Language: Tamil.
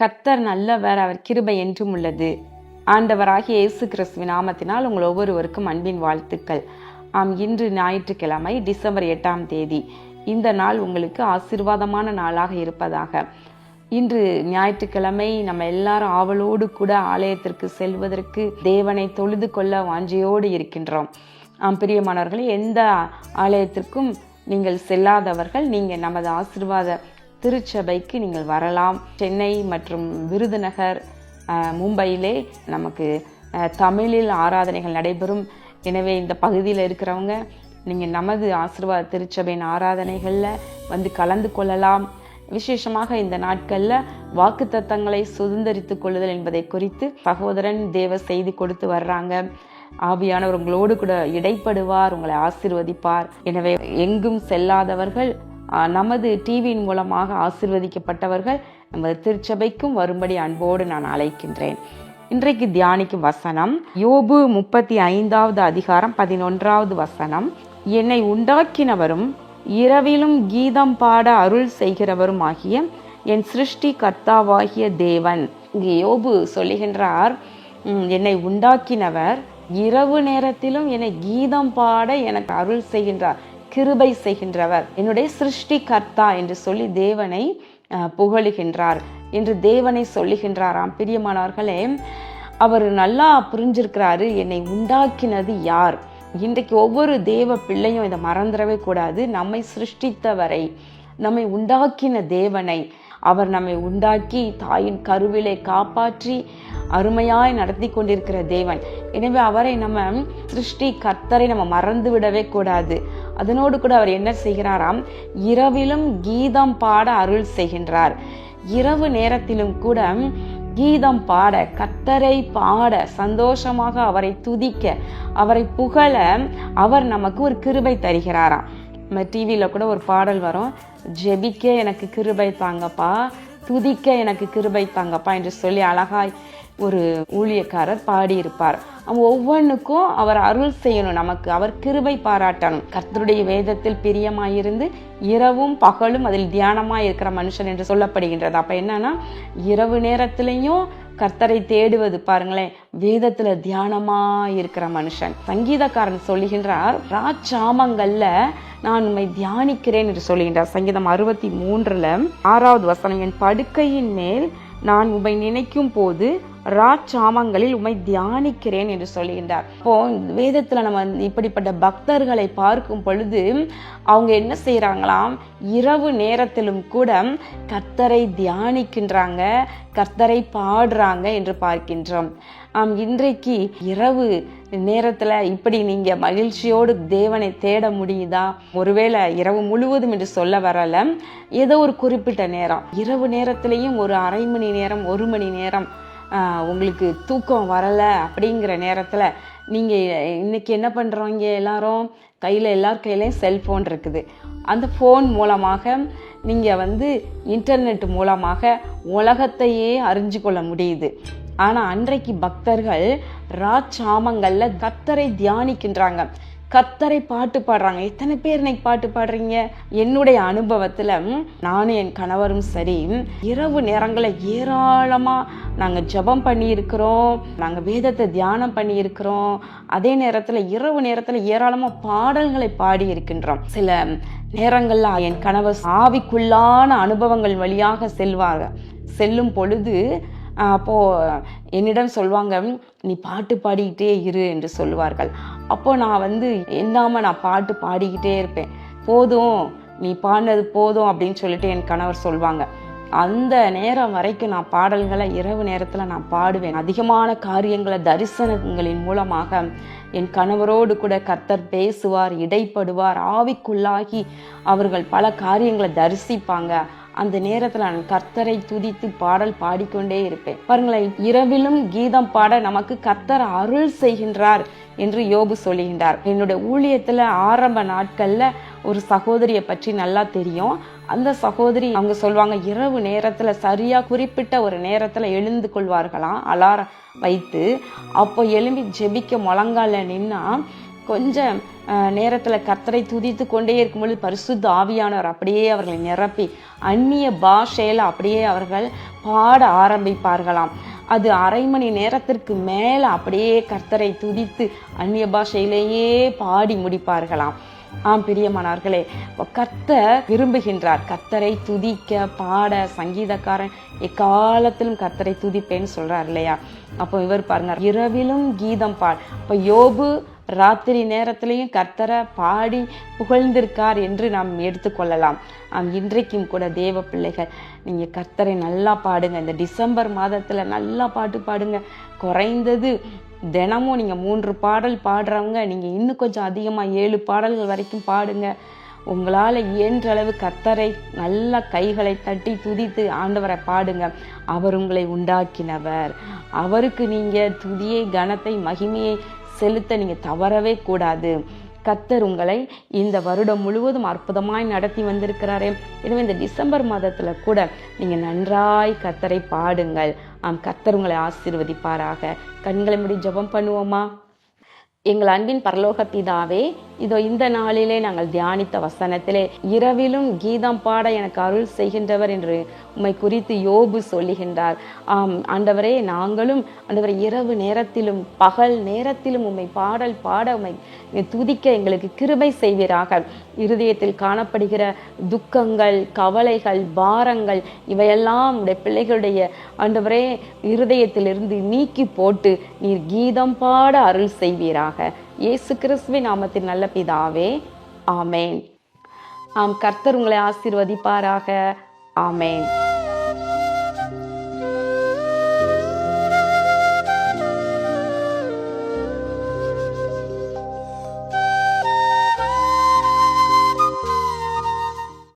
கர்த்தர் நல்லவர், அவர் கிருபை என்றும் உள்ளது. ஆண்டவராகிய இயேசு கிறிஸ்துவின் நாமத்தினால் உங்கள் ஒவ்வொருவருக்கும் அன்பின் வாழ்த்துக்கள். இன்று ஞாயிற்றுக்கிழமை டிசம்பர் 8ஆம் தேதி. இந்த நாள் உங்களுக்கு ஆசீர்வாதமான நாளாக இருப்பதாக. இன்று ஞாயிற்றுக்கிழமை நம்ம எல்லாரும் ஆவலோடு கூட ஆலயத்திற்கு செல்வதற்கு தேவனை தொழுது கொள்ள வாஞ்சையோடு இருக்கின்றோம். பிரியமானவர்களே, எந்த ஆலயத்திற்கும் நீங்கள் செல்லாதவர்கள் நீங்கள் நமது ஆசீர்வாத திருச்சபைக்கு நீங்கள் வரலாம். சென்னை மற்றும் விருதுநகர், மும்பையிலே நமக்கு தமிழில் ஆராதனைகள் நடைபெறும். எனவே இந்த பகுதியில் இருக்கிறவங்க நீங்கள் நமது ஆசீர்வாத திருச்சபையின் ஆராதனைகளில் வந்து கலந்து கொள்ளலாம். விசேஷமாக இந்த நாட்களில் வாக்குத்தத்தங்களை சுதந்திரித்து கொள்ளுதல் என்பதை குறித்து சகோதரன் தேவ செய்தி கொடுத்து வர்றாங்க. ஆவியானவர் உங்களோடு கூட இடைப்படுவார், உங்களை ஆசீர்வதிப்பார். எனவே எங்கும் செல்லாதவர்கள் நமது டிவியின் மூலமாக ஆசீர்வதிக்கப்பட்டவர்கள் நமது திருச்சபைக்கும் வரும்படி அன்போடு நான் அழைக்கின்றேன். இன்றைக்கு தியானிக்கும் வசனம் யோபு 35வது அதிகாரம் 11வது வசனம். என்னை உண்டாக்கினவரும் இரவிலும் கீதம் பாட அருள் செய்கிறவரும் ஆகிய என் சிருஷ்டி கர்த்தாவாகிய தேவன். இங்கே யோபு சொல்லுகின்றார், என்னை உண்டாக்கினவர் இரவு நேரத்திலும் என்னை கீதம் பாட எனக்கு அருள் செய்கின்றார், கிருபை செய்கின்றவர், என்னுடைய சிருஷ்டி கர்த்தா என்று சொல்லி தேவனை புகழுகின்றார் என்று தேவனை சொல்லுகின்றாராம். பிரியமானவர்களே, அவர் நல்லா புரிஞ்சிருக்கிறாரு என்னை உண்டாக்கினது யார். இன்றைக்கு ஒவ்வொரு தேவ பிள்ளையும் இதை மறந்துடவே கூடாது. நம்மை சிருஷ்டித்தவரை, நம்மை உண்டாக்கின தேவனை, அவர் நம்மை உண்டாக்கி தாயின் கருவிலை காப்பாற்றி அருமையாய் நடத்தி கொண்டிருக்கிற தேவன். எனவே அவரை நம்ம சிருஷ்டி கர்த்தரை நம்ம மறந்து விடவே கூடாது. அதனோடு கூட அவர் என்ன செய்கிறாராம், இரவிலும் கீதம் பாட அருள் செய்கின்றார். இரவு நேரத்திலும் கூட கீதம் பாட, கர்த்தரை பாட, சந்தோஷமாக அவரை துதிக்க, அவரை புகழ அவர் நமக்கு ஒரு கிருபை தருகிறாராம். நம்ம டிவியில் கூட ஒரு பாடல் வரும், ஜெபிக்க எனக்கு கிருபை தாங்கப்பா, துதிக்க எனக்கு கிருபை தாங்கப்பா என்று சொல்லி அழகாய் ஒரு ஊழியக்காரர் பாடியிருப்பார். ஒவ்வொன்றுக்கும் அவர் அருள் செய்யணும், நமக்கு அவர் கிருபை பாராட்டணும். கர்த்தருடைய வேதத்தில் பிரியமாயிருந்து இரவும் பகலும் அதில் தியானமாய் இருக்கிற மனுஷன் என்று சொல்லப்படுகின்றது. அப்ப என்னன்னா, இரவு நேரத்திலையும் கர்த்தரை தேடுவது பாருங்களேன், வேதத்துல தியானமா இருக்கிற மனுஷன். சங்கீதக்காரன் சொல்லுகின்றார், ராச்சாமங்கள்ல நான் உம்மை தியானிக்கிறேன் என்று சொல்லுகின்றார். சங்கீதம் 63:6வது வசனம், என் படுக்கையின் மேல் நான் உம்மை நினைக்கும் போது ராச்சாமங்களில் உம்மை தியானிக்கிறேன் என்று சொல்லுகின்றார். இப்போ வேதத்துல நம்ம இப்படிப்பட்ட பக்தர்களை பார்க்கும் பொழுது அவங்க என்ன செய்யறாங்களாம், இரவு நேரத்திலும் கூட கர்த்தரை தியானிக்கின்றாங்க, கர்த்தரை பாடுறாங்க என்று பார்க்கின்றோம். இன்றைக்கு இரவு நேரத்துல இப்படி நீங்க மகிழ்ச்சியோடு தேவனை தேட முடியுதா? ஒருவேளை இரவு முழுவதும் என்று சொல்ல வரல, ஏதோ ஒரு குறிப்பிட்ட நேரம், இரவு நேரத்திலையும் ஒரு அரை மணி நேரம், 1 மணி நேரம் உங்களுக்கு தூக்கம் வரலை அப்படிங்கிற நேரத்தில் நீங்கள் இன்னைக்கு என்ன பண்ணுறோங்க, எல்லாரும் எல்லார் கையிலையும் செல்ஃபோன் இருக்குது. அந்த ஃபோன் மூலமாக நீங்கள் இன்டர்நெட் மூலமாக உலகத்தையே அறிஞ்சு கொள்ள முடியுது. ஆனால் அன்றைக்கு பக்தர்கள் ராச்சாமங்களில் கர்த்தரை தியானிக்கின்றாங்க, கர்த்தரை பாட்டு பாடுறாங்க. எத்தனை பேர் இன்னைக்கு பாட்டு பாடுறீங்க? என்னுடைய அனுபவத்தில் நானும் என் கணவரும் சரி, இரவு நேரங்களில் ஏராளமாக நாங்கள் ஜெபம் பண்ணியிருக்கிறோம், நாங்கள் வேதத்தை தியானம் பண்ணியிருக்கிறோம். அதே நேரத்தில் இரவு நேரத்தில் ஏராளமாக பாடல்களை பாடி இருக்கின்றோம். சில நேரங்களில் என் கணவர் ஆவிக்குள்ளான அனுபவங்கள் வழியாக செல்லும் பொழுது அப்போது என்னிடம் சொல்வாங்க, நீ பாட்டு பாடிக்கிட்டே இரு என்று சொல்லுவார்கள். அப்போ நான் என்னாமல் நான் பாட்டு பாடிக்கிட்டே இருப்பேன். போதும், நீ பாடினது போதும் அப்படின்னு சொல்லிட்டு என் கணவர் சொல்வாங்க. அந்த நேரம் வரைக்கும் நான் பாடல்களை இரவு நேரத்தில் நான் பாடுவேன். அதிகமான காரியங்களை தரிசனங்களின் மூலமாக என் கணவரோடு கூட கர்த்தர் பேசுவார், இடைப்படுவார், ஆவிக்குள்ளாகி அவர்கள் பல காரியங்களை தரிசிப்பாங்க. அந்த நேரத்தில் நான் கர்த்தரை துதித்து பாடல் பாடிக்கொண்டே இருப்பேன். பாருங்களேன், இரவிலும் கீதம் பாட நமக்கு கர்த்தர் அருள் செய்கின்றார் என்று யோபு சொல்லுகின்றார். என்னுடைய ஊழியத்தில் ஆரம்ப நாட்களில் ஒரு சகோதரியை பற்றி நல்லா தெரியும். அந்த சகோதரி அவங்க சொல்லுவாங்க, இரவு நேரத்தில் சரியாக குறிப்பிட்ட ஒரு நேரத்தில் எழுந்து கொள்வார்களாம், அலாரம் வைத்து. அப்போ எழும்பி ஜெபிக்க முழங்கால நின்னா கொஞ்சம் நேரத்தில் கர்த்தரை துதித்து கொண்டே இருக்கும்பொழுது பரிசுத்த ஆவியானவர் அப்படியே அவர்களை நிரப்பி அந்நிய பாஷையில் அப்படியே அவர்கள் பாட ஆரம்பிப்பார்களாம். அது அரை மணி நேரத்திற்கு மேலே அப்படியே கர்த்தரை துதித்து அந்நிய பாஷையிலேயே பாடி முடிப்பார்களாம். பிரியமானவர்களே, கர்த்தர் விரும்புகின்றார். கர்த்தரை துதிக்க பாட சங்கீதக்காரன் எக்காலத்திலும் கர்த்தரை துதிப்பேன்னு சொல்றார் இல்லையா? அப்போ இவர் பாருங்க, இரவிலும் கீதம் பாடு. அப்போ யோபு ராத்திரி நேரத்திலையும் கர்த்தரை பாடி புகழ்ந்திருக்கார் என்று நாம் எடுத்துக்கொள்ளலாம். இன்றைக்கும் கூட தேவ பிள்ளைகள், நீங்கள் கர்த்தரை நல்லா பாடுங்க. இந்த டிசம்பர் மாதத்தில் நல்லா பாட்டு பாடுங்க. குறைந்தது தினமும் நீங்கள் 3 பாடல் பாடுறவங்க நீங்கள் இன்னும் கொஞ்சம் அதிகமாக 7 பாடல்கள் வரைக்கும் பாடுங்க. உங்களால் இயன்றளவு கர்த்தரை நல்ல கைகளை தட்டி துதித்து ஆண்டவரை பாடுங்க. அவர் உங்களை உண்டாக்கினவர். அவருக்கு நீங்கள் துதியை, கனத்தை, மகிமையை செலுத்த நீங்கள் தவறவே கூடாது. கர்த்தர் உங்களை இந்த வருடம் முழுவதும் அற்புதமாய் நடத்தி வந்திருக்கிறாரே. எனவே இந்த டிசம்பர் மாதத்தில் கூட நீங்கள் நன்றாய் கர்த்தரை பாடுங்கள். கர்த்தர் உங்களை ஆசீர்வதிப்பாராக. கண்களை மூடி ஜெபம் பண்ணுவோமா? எங்கள் அன்பின் பரலோக பிதாவே, இதோ இந்த நாளிலே நாங்கள் தியானித்த வசனத்திலே இரவிலும் கீதம் பாட எனக்கு அருள் செய்கின்றவர் என்று உம்மை குறித்து யோபு சொல்லுகின்றார். ஆண்டவரே, நாங்களும் ஆண்டவரை இரவு நேரத்திலும் பகல் நேரத்திலும் உம்மை பாடல் பாட உம்மை துதிக்க எங்களுக்கு கிருபை செய்வீராக. இருதயத்தில் காணப்படுகிற துக்கங்கள், கவலைகள், பாரங்கள் இவையெல்லாம் உடைய பிள்ளைகளுடைய ஆண்டவரே இருதயத்திலிருந்து நீக்கி போட்டு நீர் கீதம் பாட அருள் செய்வீராக. இயேசு கிறிஸ்துவின் நாமத்தின் நல்ல பிதாவே, ஆமேன். கர்த்தர் உங்களை ஆசீர்வதிப்பாராக. ஆமேன்.